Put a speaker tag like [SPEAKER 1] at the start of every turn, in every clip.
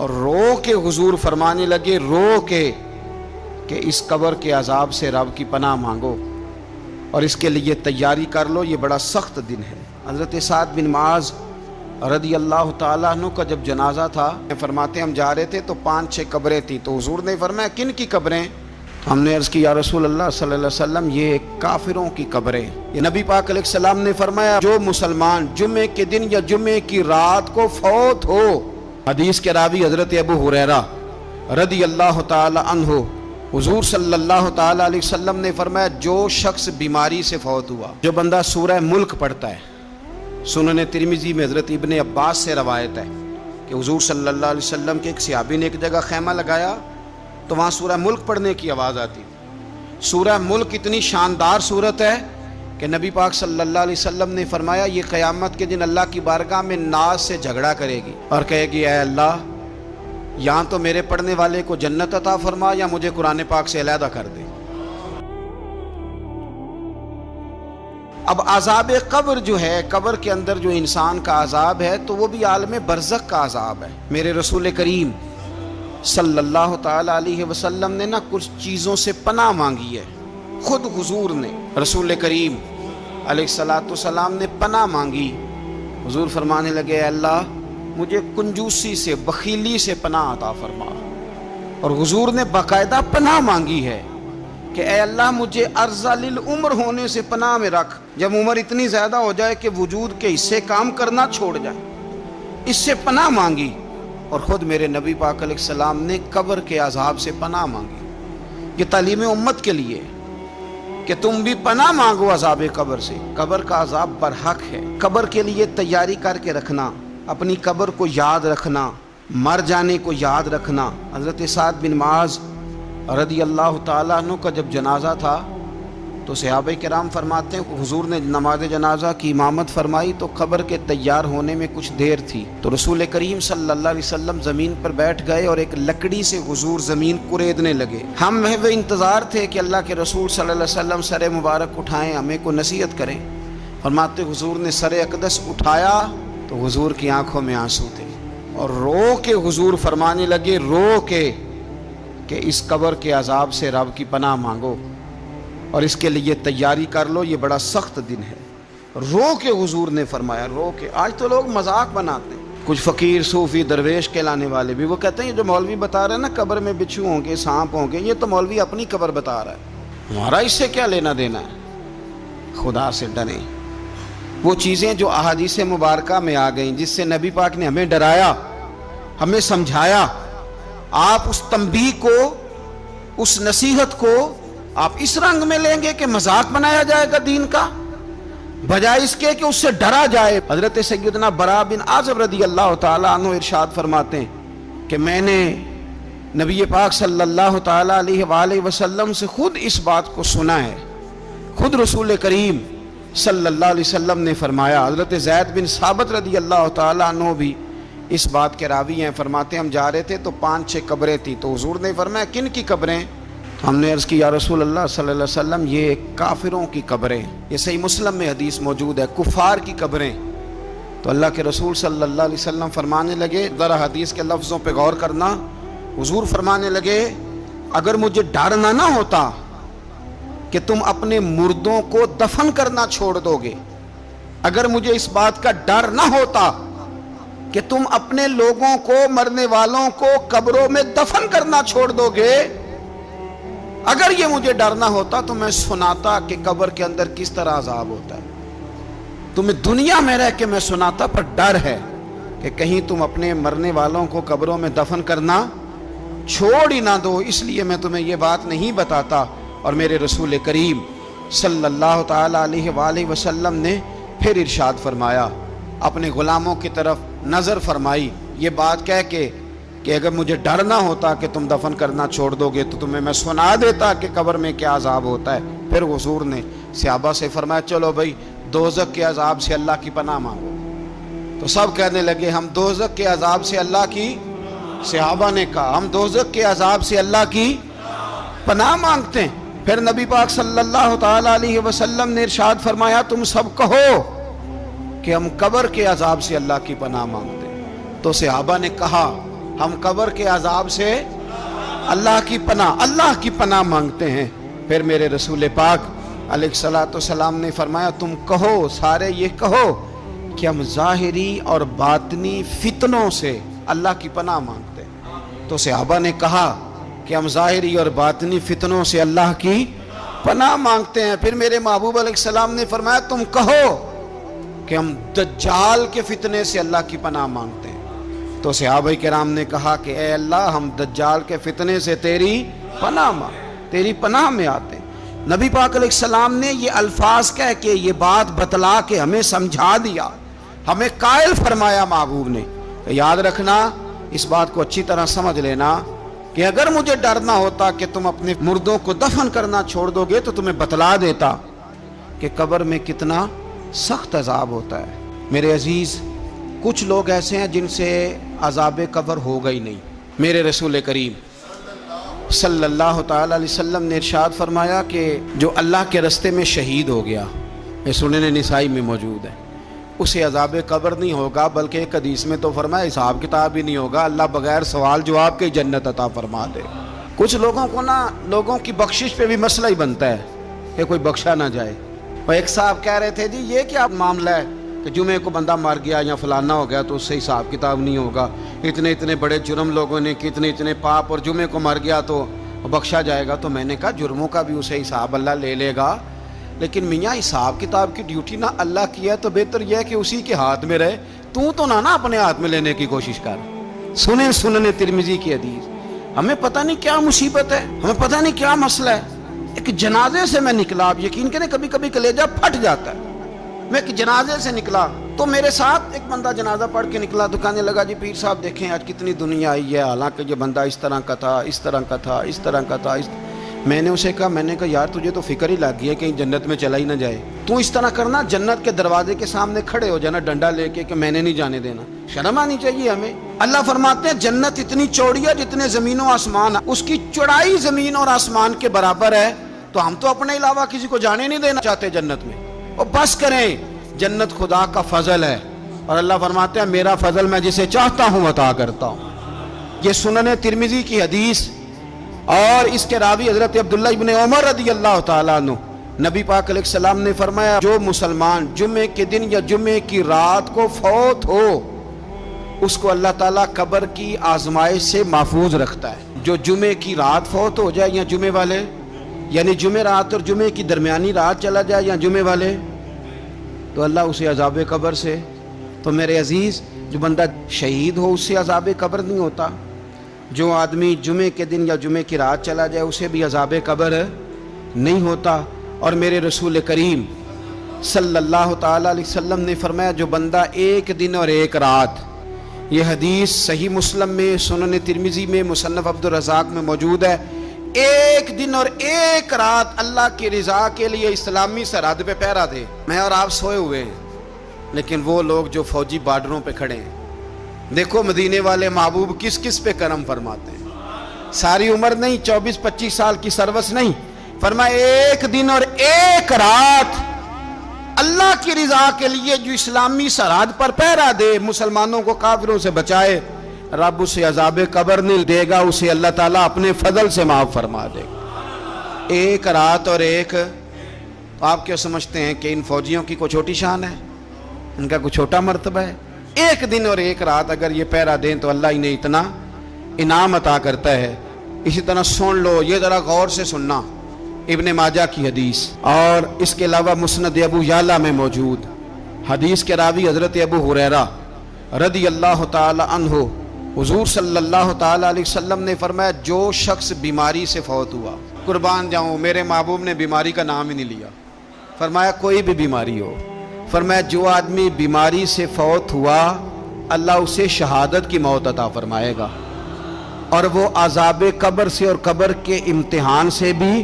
[SPEAKER 1] اور رو کے حضور فرمانے لگے، رو کے کہ اس قبر کے عذاب سے رب کی پناہ مانگو اور اس کے لیے تیاری کر لو، یہ بڑا سخت دن ہے۔ حضرت سعد بن معاذ رضی اللہ تعالیٰ عنہ کا جب جنازہ تھا، فرماتے ہم جا رہے تھے تو 5-6 قبریں تھیں، تو حضور نے فرمایا کن کی قبریں؟ ہم نے عرض کی یا رسول اللہ صلی اللہ علیہ وسلم یہ کافروں کی قبریں۔ یہ نبی پاک علیہ السلام نے فرمایا جو مسلمان جمعے کے دن یا جمعے کی رات کو فوت ہو، حدیث کے راوی حضرت ابو ہریرہ رضی اللہ تعالی عنہ، حضور صلی اللہ تعالی علیہ وسلم نے فرمایا جو شخص بیماری سے فوت ہوا، جو بندہ سورہ ملک پڑھتا ہے، سنن ترمذی میں حضرت ابن عباس سے روایت ہے کہ حضور صلی اللہ علیہ وسلم کے ایک صحابی نے ایک جگہ خیمہ لگایا تو وہاں سورہ ملک پڑھنے کی آواز آتی۔ سورہ ملک اتنی شاندار صورت ہے کہ نبی پاک صلی اللہ علیہ وسلم نے فرمایا یہ قیامت کے دن اللہ کی بارگاہ میں ناز سے جھگڑا کرے گی اور کہے گی اے اللہ یہاں تو میرے پڑھنے والے کو جنت عطا فرما یا مجھے قرآن پاک سے علیحدہ کر دے۔ اب عذاب قبر جو ہے، قبر کے اندر جو انسان کا عذاب ہے تو وہ بھی عالم برزخ کا عذاب ہے۔ میرے رسول کریم صلی اللہ تعالی علیہ وسلم نے کچھ چیزوں سے پناہ مانگی ہے، خود حضور نے، رسول کریم علیہ السلام نے پناہ مانگی۔ حضور فرمانے لگے اے اللہ مجھے کنجوسی سے، بخیلی سے پناہ عطا فرما، اور حضور نے باقاعدہ پناہ مانگی ہے کہ اے اللہ مجھے ارذل العمر ہونے سے پناہ میں رکھ، جب عمر اتنی زیادہ ہو جائے کہ وجود کے حصے کام کرنا چھوڑ جائے، اس سے پناہ مانگی۔ اور خود میرے نبی پاک علیہ السلام نے قبر کے عذاب سے پناہ مانگی۔ یہ تعلیم امت کے لیے کہ تم بھی پناہ مانگو عذاب قبر سے۔ قبر کا عذاب برحق ہے، قبر کے لیے تیاری کر کے رکھنا، اپنی قبر کو یاد رکھنا، مر جانے کو یاد رکھنا۔ حضرت سعد بن معاذ رضی اللہ تعالیٰ عنہ کا جب جنازہ تھا تو صحابہ کرام فرماتے ہیں کہ حضور نے نماز جنازہ کی امامت فرمائی تو قبر کے تیار ہونے میں کچھ دیر تھی، تو رسول کریم صلی اللہ علیہ وسلم زمین پر بیٹھ گئے اور ایک لکڑی سے حضور زمین کریدنے لگے۔ ہم وہ انتظار تھے کہ اللہ کے رسول صلی اللہ علیہ وسلم سر مبارک اٹھائیں، ہمیں کو نصیحت کریں۔ فرماتے حضور نے سر اقدس اٹھایا تو حضور کی آنکھوں میں آنسو تھے، اور رو کے حضور فرمانے لگے، رو کے کہ اس قبر کے عذاب سے رب کی پناہ مانگو اور اس کے لیے تیاری کر لو، یہ بڑا سخت دن ہے۔ رو کے حضور نے فرمایا، رو کے۔ آج تو لوگ مذاق بناتے ہیں، کچھ فقیر صوفی درویش کہلانے والے بھی، وہ کہتے ہیں جو مولوی بتا رہے ہیں نا قبر میں بچھو ہوں گے، سانپ ہوں گے، یہ تو مولوی اپنی قبر بتا رہا ہے، ہمارا اس سے کیا لینا دینا ہے۔ خدا سے ڈریں۔ وہ چیزیں جو احادیث مبارکہ میں آ گئیں، جس سے نبی پاک نے ہمیں ڈرایا، ہمیں سمجھایا، آپ اس تنبیہ کو، اس نصیحت کو آپ اس رنگ میں لیں گے کہ مذاق بنایا جائے گا دین کا، بجائے اس کے کہ اس سے ڈرا جائے۔ حضرت سیدنا براء بن عازب رضی اللہ تعالیٰ عنہ ارشاد فرماتے ہیں کہ میں نے نبی پاک صلی اللہ تعالیٰ علیہ وآلہ وسلم سے خود اس بات کو سنا ہے، خود رسول کریم صلی اللہ علیہ وسلم نے فرمایا۔ حضرت زید بن ثابت رضی اللہ تعالیٰ عنہ بھی اس بات کے راوی ہیں، فرماتے ہم جا رہے تھے تو 5-6 قبریں تھیں، تو حضور نے فرمایا کن کی قبریں؟ ہم نے عرض کی یا رسول اللہ صلی اللہ علیہ وسلم یہ کافروں کی قبریں۔ یہ صحیح مسلم میں حدیث موجود ہے، کفار کی قبریں۔ تو اللہ کے رسول صلی اللہ علیہ وسلم فرمانے لگے، ذرا حدیث کے لفظوں پہ غور کرنا، حضور فرمانے لگے اگر مجھے ڈر نہ ہوتا کہ تم اپنے مردوں کو دفن کرنا چھوڑ دو گے، اگر مجھے اس بات کا ڈر نہ ہوتا کہ تم اپنے لوگوں کو، مرنے والوں کو قبروں میں دفن کرنا چھوڑ دو گے، اگر یہ مجھے ڈر نہ ہوتا تو میں سناتا کہ قبر کے اندر کس طرح عذاب ہوتا ہے، تمہیں دنیا میں رہ کے میں سناتا، پر ڈر ہے کہ کہیں تم اپنے مرنے والوں کو قبروں میں دفن کرنا چھوڑ ہی نہ دو، اس لیے میں تمہیں یہ بات نہیں بتاتا۔ اور میرے رسول کریم صلی اللہ تعالی علیہ وآلہ وسلم نے پھر ارشاد فرمایا، اپنے غلاموں کی طرف نظر فرمائی، یہ بات کہہ کے کہ اگر مجھے ڈر نہ ہوتا کہ تم دفن کرنا چھوڑ دو گے تو تمہیں میں سنا دیتا کہ قبر میں کیا عذاب ہوتا ہے۔ پھر حضور نے صحابہ سے فرمایا چلو بھائی دوزخ کے عذاب سے اللہ کی پناہ مانگو، تو سب کہنے لگے ہم دوزخ کے عذاب سے اللہ کی، صحابہ نے کہا ہم دوزخ کے عذاب سے اللہ کی پناہ مانگتے ہیں۔ پھر نبی پاک صلی اللہ تعالی علیہ وسلم نے ارشاد فرمایا تم سب کہو کہ ہم قبر کے عذاب سے اللہ کی پناہ مانگتے ہیں۔ تو صحابہ نے کہا ہم قبر کے عذاب سے اللہ کی پناہ مانگتے ہیں۔ پھر میرے رسول پاک علیہ الصلوۃ والسلام نے فرمایا تم کہو، سارے یہ کہو کہ ہم ظاہری اور باطنی فتنوں سے اللہ کی پناہ مانگتے ہیں۔ تو صحابہ نے کہا کہ ہم ظاہری اور باطنی فتنوں سے اللہ کی پناہ مانگتے ہیں۔ پھر میرے محبوب علیہ السلام نے فرمایا تم کہو کہ ہم دجال کے فتنے سے اللہ کی پناہ مانگتے ہیں۔ تو صحابہ کرام نے کہا کہ اے اللہ ہم دجال کے فتنے سے تیری پناہ میں آتے ہیں۔ نبی پاک علیہ السلام نے یہ الفاظ کہہ کے یہ بات بتلا کے ہمیں سمجھا دیا، ہمیں قائل فرمایا محبوب نے۔ یاد رکھنا، اس بات کو اچھی طرح سمجھ لینا کہ اگر مجھے ڈر نہ ہوتا کہ تم اپنے مردوں کو دفن کرنا چھوڑ دو گے تو تمہیں بتلا دیتا کہ قبر میں کتنا سخت عذاب ہوتا ہے۔ میرے عزیز، کچھ لوگ ایسے ہیں جن سے عذاب قبر ہوگا ہی نہیں۔ میرے رسول کریم صلی اللہ تعالی علیہ وسلم نے ارشاد فرمایا کہ جو اللہ کے رستے میں شہید ہو گیا، یہ سنن نسائی میں موجود ہے، اسے عذاب قبر نہیں ہوگا، بلکہ ایک حدیث میں تو فرمایا حساب کتاب ہی نہیں ہوگا، اللہ بغیر سوال جواب کے جنت عطا فرما دے۔ کچھ لوگوں کو لوگوں کی بخشش پہ بھی مسئلہ ہی بنتا ہے کہ کوئی بخشا نہ جائے۔ اور ایک صاحب کہہ رہے تھے جی یہ کیا معاملہ ہے کہ جمعے کو بندہ مر گیا یا فلانا ہو گیا تو اس سے حساب کتاب نہیں ہوگا، اتنے بڑے جرم لوگوں نے کی، اتنے پاپ، اور جمعے کو مر گیا تو بخشا جائے گا۔ تو میں نے کہا جرموں کا بھی اسے حساب اللہ لے لے گا، لیکن میاں حساب کتاب کی ڈیوٹی نہ اللہ کی ہے تو بہتر یہ ہے کہ اسی کے ہاتھ میں رہے، تو نہ اپنے ہاتھ میں لینے کی کوشش کر۔ سنن ترمذی کی حدیث۔ ہمیں پتہ نہیں کیا مصیبت ہے، ہمیں پتہ نہیں کیا مسئلہ ہے۔ ایک جنازے سے میں نکلا، آپ یقین کریں کبھی کبھی کلیجہ پھٹ جاتا ہے۔ میں ایک جنازے سے نکلا تو میرے ساتھ ایک بندہ جنازہ پڑھ کے نکلا تو کہنے لگا جی پیر صاحب دیکھیں آج کتنی دنیا آئی ہے، حالانکہ یہ بندہ اس طرح کا تھا، اس طرح کا تھا، اس طرح کا تھا۔ میں نے اسے کہا یار تجھے تو فکر ہی لگ گئی ہے کہیں جنت میں چلا ہی نہ جائے، تو اس طرح کرنا جنت کے دروازے کے سامنے کھڑے ہو جانا ڈنڈا لے کے کہ میں نے نہیں جانے دینا۔ شرم آنی چاہیے ہمیں۔ اللہ فرماتے ہیں جنت اتنی چوڑی ہے جتنے زمین و آسمان، اس کی چوڑائی زمین اور آسمان کے برابر ہے، تو ہم تو اپنے علاوہ کسی کو جانے نہیں دینا چاہتے جنت میں۔ اور بس کریں، جنت خدا کا فضل ہے، اور اللہ فرماتے ہیں میرا فضل میں جسے چاہتا ہوں عطا کرتا ہوں۔ یہ سنن ترمذی کی حدیث، اور اس کے راوی حضرت عبداللہ ابن عمر رضی اللہ تعالیٰ عنہ، نبی پاک علیہ السلام نے فرمایا جو مسلمان جمعے کے دن یا جمعے کی رات کو فوت ہو اس کو اللہ تعالیٰ قبر کی آزمائش سے محفوظ رکھتا ہے۔ جو جمعے کی رات فوت ہو جائے یا جمعے والے، یعنی جمعے رات اور جمعے کی درمیانی رات چلا جائے یا جمعے والے، تو اللہ اسے عذاب قبر سے، تو میرے عزیز جو بندہ شہید ہو اس سے عذاب قبر نہیں ہوتا، جو آدمی جمعے کے دن یا جمعے کی رات چلا جائے اسے بھی عذاب قبر نہیں ہوتا۔ اور میرے رسول کریم صلی اللہ تعالیٰ علیہ وسلم نے فرمایا جو بندہ ایک دن اور ایک رات، یہ حدیث صحیح مسلم میں، سنن ترمذی میں، مصنف عبدالرزاق میں موجود ہے، ایک دن اور ایک رات اللہ کی رضا کے لیے اسلامی سرحد پہ پہرا دے۔ میں اور آپ سوئے ہوئے ہیں، لیکن وہ لوگ جو فوجی بارڈروں پہ کھڑے ہیں، دیکھو مدینے والے محبوب کس کس پہ کرم فرماتے ہیں۔ ساری عمر نہیں، 24-25 سال کی سروس نہیں، فرمایا ایک دن اور ایک رات اللہ کی رضا کے لیے جو اسلامی سرحد پر پہرا دے، مسلمانوں کو کافروں سے بچائے، رب اسے عذاب قبر نہیں دے گا، اسے اللہ تعالیٰ اپنے فضل سے معاف فرما دے گا۔ ایک رات اور ایک، آپ کیا سمجھتے ہیں کہ ان فوجیوں کی کوئی چھوٹی شان ہے، ان کا کوئی چھوٹا مرتبہ ہے؟ ایک دن اور ایک رات اگر یہ پہرا دیں تو اللہ انہیں اتنا انعام عطا کرتا ہے۔ اسی طرح سن لو، یہ ذرا غور سے سننا، ابن ماجہ کی حدیث، اور اس کے علاوہ مسند ابو یعلا میں موجود حدیث کے راوی حضرت ابو ہریرہ رضی اللہ تعالی عنہ، حضور صلی اللہ تعالی علیہ وسلم نے فرمایا جو شخص بیماری سے فوت ہوا، قربان جاؤں میرے محبوب نے بیماری کا نام ہی نہیں لیا، فرمایا کوئی بھی بیماری ہو، فرمایا جو آدمی بیماری سے فوت ہوا اللہ اسے شہادت کی موت عطا فرمائے گا، اور وہ عذاب قبر سے اور قبر کے امتحان سے بھی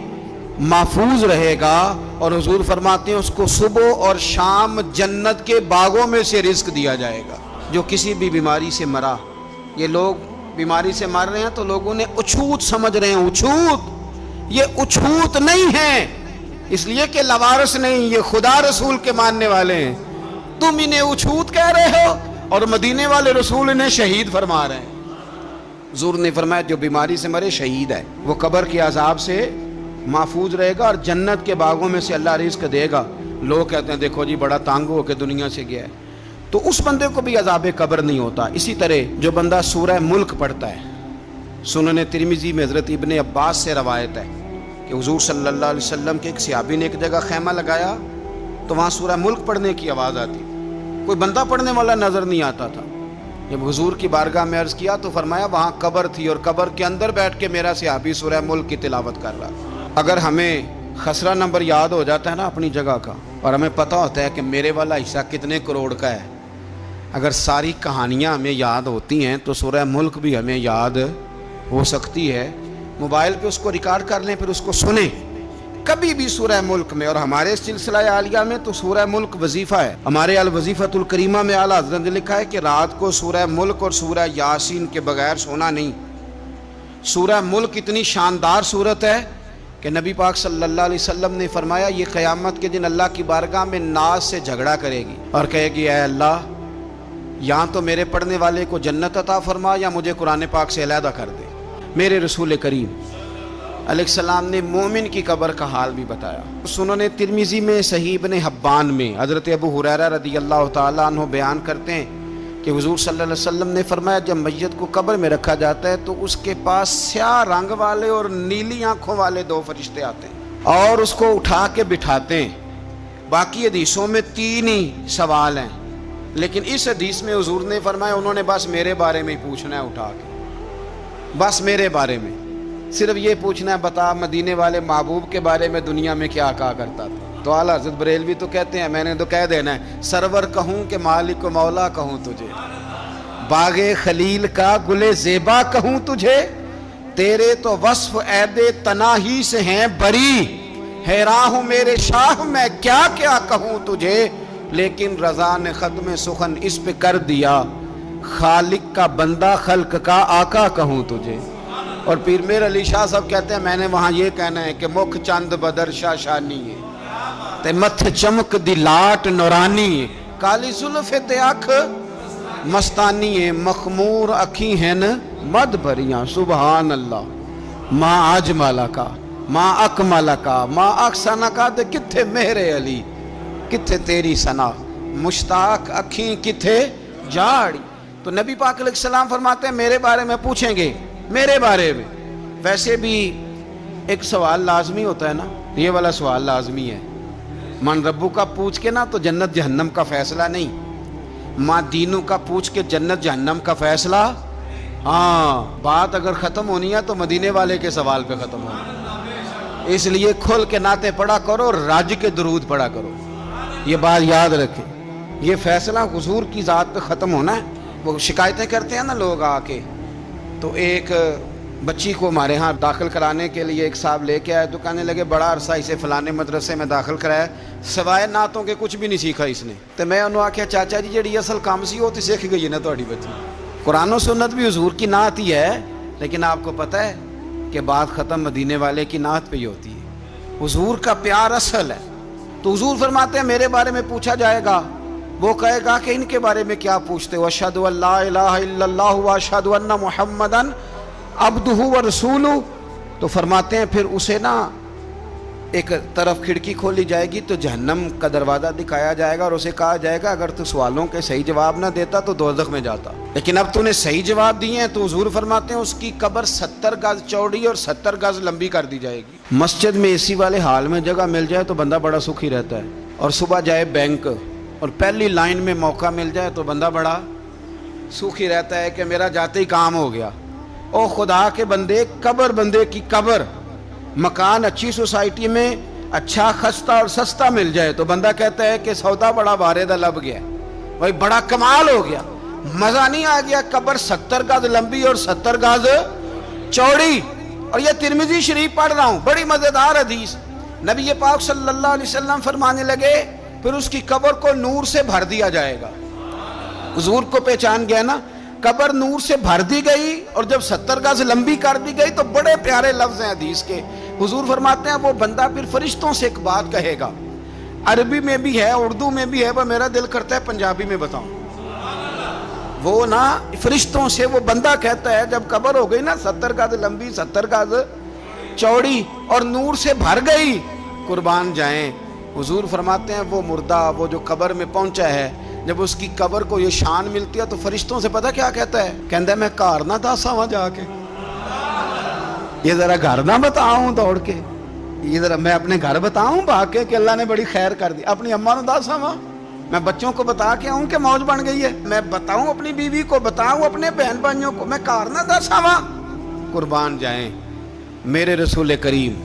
[SPEAKER 1] محفوظ رہے گا، اور حضور فرماتے ہیں اس کو صبح اور شام جنت کے باغوں میں سے رزق دیا جائے گا۔ جو کسی بھی بیماری سے مرا، یہ لوگ بیماری سے مر رہے ہیں تو لوگوں نے اچھوت سمجھ رہے ہیں، اچھوت، یہ اچھوت نہیں ہے، اس لیے کہ لوارث نہیں، یہ خدا رسول کے ماننے والے ہیں، تم انہیں اچھوت کہہ رہے ہو اور مدینے والے رسول انہیں شہید فرما رہے ہیں۔ حضور نے فرمایا جو بیماری سے مرے شہید ہے، وہ قبر کے عذاب سے محفوظ رہے گا اور جنت کے باغوں میں سے اللہ رزق دے گا۔ لوگ کہتے ہیں دیکھو جی بڑا تانگ ہو کے دنیا سے گیا ہے، تو اس بندے کو بھی عذاب قبر نہیں ہوتا۔ اسی طرح جو بندہ سورہ ملک پڑھتا ہے، سنن ترمذی میں حضرت ابن عباس سے روایت ہے کہ حضور صلی اللہ علیہ وسلم کے ایک صحابی نے ایک جگہ خیمہ لگایا تو وہاں سورہ ملک پڑھنے کی آواز آتی، کوئی بندہ پڑھنے والا نظر نہیں آتا تھا۔ جب حضور کی بارگاہ میں عرض کیا تو فرمایا وہاں قبر تھی اور قبر کے اندر بیٹھ کے میرا صحابی سورہ ملک کی تلاوت کر رہا۔ اگر ہمیں خسرہ نمبر یاد ہو جاتا ہے نا اپنی جگہ کا، اور ہمیں پتہ ہوتا ہے کہ میرے والا حصہ کتنے کروڑ کا ہے، اگر ساری کہانیاں ہمیں یاد ہوتی ہیں تو سورہ ملک بھی ہمیں یاد ہو سکتی ہے۔ موبائل پہ اس کو ریکارڈ کر لیں، پھر اس کو سنیں کبھی بھی سورہ ملک میں۔ اور ہمارے سلسلہ عالیہ میں تو سورہ ملک وظیفہ ہے۔ ہمارے الوظیفۃ الکریمہ میں اعلیٰ حضرت نے لکھا ہے کہ رات کو سورہ ملک اور سورہ یاسین کے بغیر سونا نہیں۔ سورہ ملک اتنی شاندار صورت ہے کہ نبی پاک صلی اللہ علیہ وسلم نے فرمایا یہ قیامت کے دن اللہ کی بارگاہ میں ناز سے جھگڑا کرے گی اور کہے گی اے اللہ یا تو میرے پڑھنے والے کو جنت عطا فرما یا مجھے قرآن پاک سے علیحدہ کر دے۔ میرے رسول کریم علیہ السلام نے مومن کی قبر کا حال بھی بتایا۔ سنن ترمذی میں صحیح ابن حبان میں حضرت ابو ہریرہ رضی اللہ تعالیٰ عنہ بیان کرتے ہیں کہ حضور صلی اللہ علیہ وسلم نے فرمایا جب میت کو قبر میں رکھا جاتا ہے تو اس کے پاس سیاہ رنگ والے اور نیلی آنکھوں والے دو فرشتے آتے ہیں اور اس کو اٹھا کے بٹھاتے ہیں۔ باقی حدیثوں میں 3 ہی سوال ہیں، لیکن اس حدیث میں حضور نے فرمایا انہوں نے بس میرے بارے میں ہی پوچھنا ہے، اٹھا کے بس میرے بارے میں صرف یہ پوچھنا ہے بتا مدینے والے محبوب کے بارے میں دنیا میں کیا کہا کرتا تھا۔ تو اعلیٰ حضرت بریلوی تو کہتے ہیں میں نے تو کہہ دینا ہے سرور کہوں کہ مالک و مولا کہوں تجھے، باغ خلیل کا گل زیبا کہوں تجھے، تیرے تو وصف عید تناہی سے ہیں بری، حیران ہوں میرے شاہ میں کیا کیا کہوں تجھے، لیکن رضا نے ختم سخن اس پہ کر دیا، خالق کا بندہ خلق کا آقا کہوں تجھے۔ اور پیر میر علی شاہ صاحب کہتے ہیں میں نے وہاں یہ کہنا ہے کہ مکھ چند بدر شاہ شانی ہے تے متھ چمک دی لاٹ نورانی ہے، کالی زلف تے اکھ مستانی ہے، مخمور اکھی ہیں مد بھریاں، سبحان اللہ ماں اجمل کا ماں اکمل کا ماں احسن کا تے کتھے میرے علی کتھے تیری ثنا، مشتاق اکھیں کتھے جاڑی۔ تو نبی پاک علیہ السلام فرماتے ہیں میرے بارے میں پوچھیں گے، میرے بارے میں۔ ویسے بھی ایک سوال لازمی ہوتا ہے نا، یہ والا سوال لازمی ہے، من ربو کا پوچھ کے نا تو جنت جہنم کا فیصلہ نہیں، ماں دینوں کا پوچھ کے جنت جہنم کا فیصلہ۔ ہاں بات اگر ختم ہونی ہے تو مدینے والے کے سوال پہ ختم ہونی، اس لیے کھل کے نعتیں پڑھا کرو، راج کے درود پڑھا کرو، یہ بات یاد رکھیں، یہ فیصلہ حضور کی ذات پہ ختم ہونا ہے۔ وہ شکایتیں کرتے ہیں نا لوگ آ کے، تو ایک بچی کو ہمارے ہاں داخل کرانے کے لیے ایک صاحب لے کے آئے تو کہنے لگے بڑا عرصہ اسے فلانے مدرسے میں داخل کرایا، سوائے نعتوں کے کچھ بھی نہیں سیکھا اس نے۔ تو میں انہوں آکھیا چاچا جی جڑی اصل کام سی وہ تو سیکھ گئی نا تہاڈی بچی، قرآن و سنت بھی حضور کی نعت ہی ہے، لیکن آپ کو پتہ ہے کہ بات ختم مدینے والے کی نعت پہ ہی ہوتی ہے، حضور کا پیار اصل ہے۔ تو حضور فرماتے ہیں میرے بارے میں پوچھا جائے گا، وہ کہے گا کہ ان کے بارے میں کیا پوچھتے ہو، اشہد ان لا الہ الا اللہ واشہد ان محمدن عبدہ ورسولہ۔ تو فرماتے ہیں پھر اسے نا ایک طرف کھڑکی کھولی جائے گی تو جہنم کا دروازہ دکھایا جائے گا اور اسے کہا جائے گا اگر تو سوالوں کے صحیح جواب نہ دیتا تو دوزخ میں جاتا، لیکن اب تو نے صحیح جواب دیے ہیں۔ تو حضور فرماتے ہیں اس کی قبر 70 گز چوڑی اور 70 گز لمبی کر دی جائے گی۔ مسجد میں اسی والے حال میں جگہ مل جائے تو بندہ بڑا سکھی رہتا ہے، اور صبح جائے بینک اور پہلی لائن میں موقع مل جائے تو بندہ بڑا سکھی رہتا ہے کہ میرا جاتے ہی کام ہو گیا۔ او خدا کے بندے، قبر بندے کی قبر، مکان اچھی سوسائٹی میں اچھا خستہ اور سستا مل جائے تو بندہ کہتا ہے کہ سودا بڑا بارے لب گیا، بھائی بڑا کمال ہو گیا، مزہ نہیں آ گیا۔ قبر 70 گز لمبی اور 70 گز چوڑی، اور یہ ترمذی شریف پڑھ رہا ہوں، بڑی مزیدار حدیث۔ نبی پاک صلی اللہ علیہ وسلم فرمانے لگے پھر اس کی قبر کو نور سے بھر دیا جائے گا۔ حضور کو پہچان گیا نا، قبر نور سے بھر دی گئی اور جب 70 گز لمبی کر دی گئی تو بڑے پیارے لفظ ہیں حدیث کے۔ حضور فرماتے ہیں وہ بندہ پھر فرشتوں سے ایک بات کہے گا، عربی میں بھی ہے، اردو میں بھی ہے، پر میرا دل کرتا ہے پنجابی میں بتاؤں۔ وہ نا فرشتوں سے وہ بندہ کہتا ہے جب قبر ہو گئی نا 70 گز لمبی 70 گز چوڑی اور نور سے بھر گئی، قربان جائیں، حضور فرماتے ہیں وہ مردہ وہ جو قبر میں پہنچا ہے، جب اس کی قبر کو یہ شان ملتی ہے تو فرشتوں سے پتہ کیا کہتا ہے؟ کہتا ہے میں گھر نہ دسا وہاں جا کے، یہ ذرا گھر نہ بتاؤں دوڑ کے، یہ ذرا میں اپنے گھر بتاؤں بھاگ کے کہ اللہ نے بڑی خیر کر دی، اپنی اماں نو دسا وہاں، میں بچوں کو بتا کے آؤں کہ موج بن گئی ہے، میں بتاؤں اپنی بیوی کو، بتاؤں اپنے بہن بھائیوں کو، میں گھر نہ دسا وہاں۔ قربان جائیں، میرے رسول کریم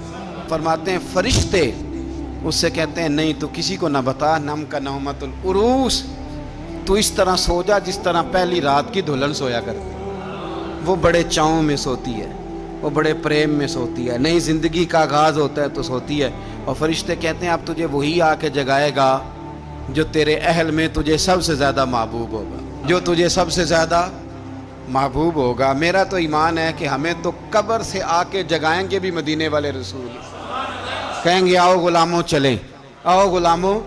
[SPEAKER 1] فرماتے ہیں فرشتے اس سے کہتے ہیں نہیں تو کسی کو نہ بتا، نم کا نومت العروس، تو اس طرح سو جا جس طرح پہلی رات کی دلہن سویا کرتی، وہ بڑے چاؤں میں سوتی ہے، وہ بڑے پریم میں سوتی ہے، نئی زندگی کا آغاز ہوتا ہے تو سوتی ہے، اور فرشتے کہتے ہیں اب تجھے وہی آ کے جگائے گا جو تیرے اہل میں تجھے سب سے زیادہ محبوب ہوگا، جو تجھے سب سے زیادہ محبوب ہوگا۔ میرا تو ایمان ہے کہ ہمیں تو قبر سے آ کے جگائیں گے بھی مدینے والے رسول، کہیں گے آؤ غلاموں چلیں، آؤ غلاموں۔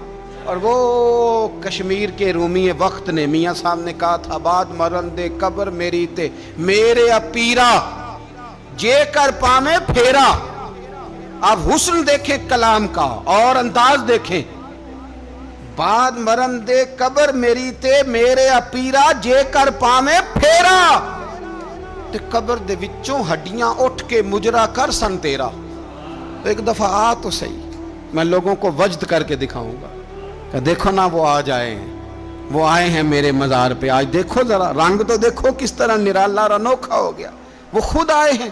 [SPEAKER 1] اور وہ کشمیر کے رومی وقت نے میاں صاحب نے کہا تھا بعد مرن دے قبر میری تے میرے اپیرا جے کر پامے پھیرا۔ آپ حسن دیکھیں کلام کا اور انداز دیکھیں، بعد مرن دے قبر میری تے میرے اپیرا جے کر پامے پھیرا، تے قبر دے وچوں ہڈیاں اٹھ کے مجرا کر سن تیرا۔ ایک دفعہ آ تو صحیح، میں لوگوں کو وجد کر کے دکھاؤں گا کہ دیکھو نا وہ آج آئے ہیں، وہ آئے ہیں میرے مزار پہ، آج دیکھو ذرا رنگ تو دیکھو کس طرح نرالا اور انوکھا ہو گیا، وہ خود آئے ہیں۔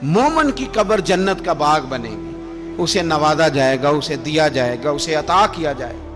[SPEAKER 1] مومن کی قبر جنت کا باغ بنے گی، اسے نوازا جائے گا، اسے دیا جائے گا، اسے عطا کیا جائے گا۔